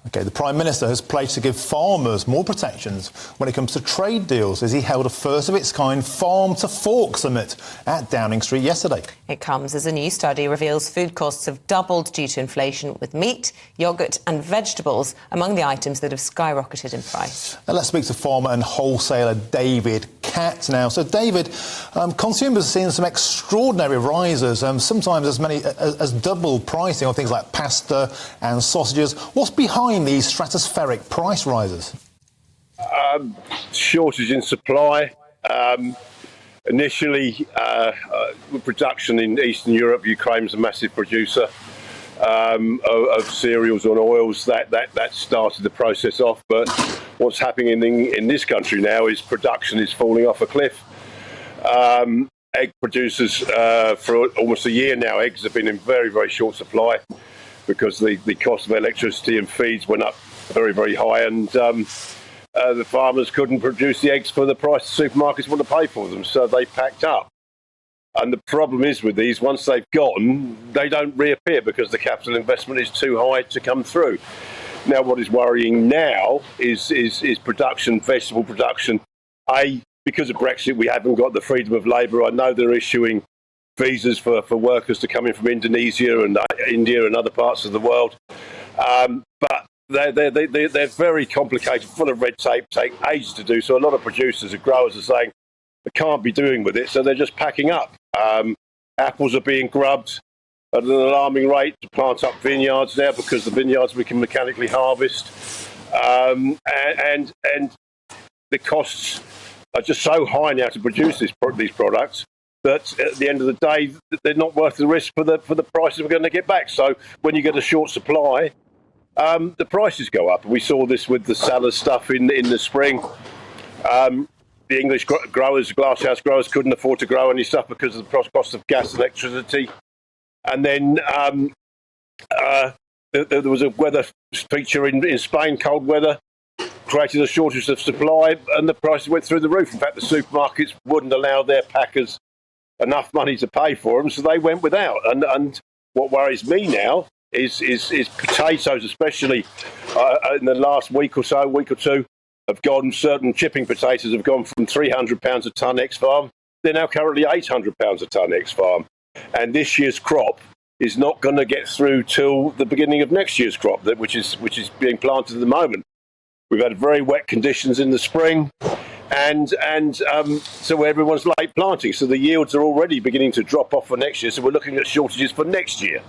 OK, the Prime Minister has pledged to give farmers more protections when it comes to trade deals as he held a first-of-its-kind Farm to Fork summit at Downing Street yesterday. It comes as a new study reveals food costs have doubled due to inflation, with meat, yoghurt and vegetables among the items that have skyrocketed in price. Now let's speak to farmer and wholesaler David Catt now. So, David, consumers are seeing some extraordinary rises, sometimes as many as double pricing on things like pasta and sausages. What's behind these stratospheric price rises? Shortage in supply. Initially, with production in Eastern Europe, Ukraine's a massive producer of cereals and oils. That started the process off. But what's happening in this country now is production is falling off a cliff. Egg producers, for almost a year now, eggs have been in very, very short supply because the cost of electricity and feeds went up very, very high, and the farmers couldn't produce the eggs for the price the supermarkets want to pay for them, so they packed up. And the problem is with these, once they've gone, they don't reappear because the capital investment is too high to come through. Now, what is worrying now is production, vegetable production. Because of Brexit, we haven't got the freedom of labour. I know they're issuing visas for workers to come in from Indonesia and India and other parts of the world. But they're very complicated, full of red tape, take ages to do. So a lot of producers and growers are saying they can't be doing with it, so they're just packing up. Apples are being grubbed at an alarming rate to plant up vineyards now because the vineyards we can mechanically harvest. And the costs are just so high now to produce these products that at the end of the day, they're not worth the risk for the prices we're going to get back. So when you get a short supply, the prices go up. We saw this with the salad stuff in the spring. The English growers, glasshouse growers, couldn't afford to grow any stuff because of the cost of gas and electricity. And then there was a weather feature in Spain, cold weather, created a shortage of supply, and the prices went through the roof. In fact, the supermarkets wouldn't allow their packers enough money to pay for them, so they went without. And what worries me now is potatoes, especially in the last week or two, have gone. Certain chipping potatoes have gone from £300 a tonne ex-farm. They're now currently £800 a tonne ex-farm, and this year's crop is not going to get through till the beginning of next year's crop, which is being planted at the moment. We've had very wet conditions in the spring, and so everyone's late planting. So the yields are already beginning to drop off for next year. So we're looking at shortages for next year.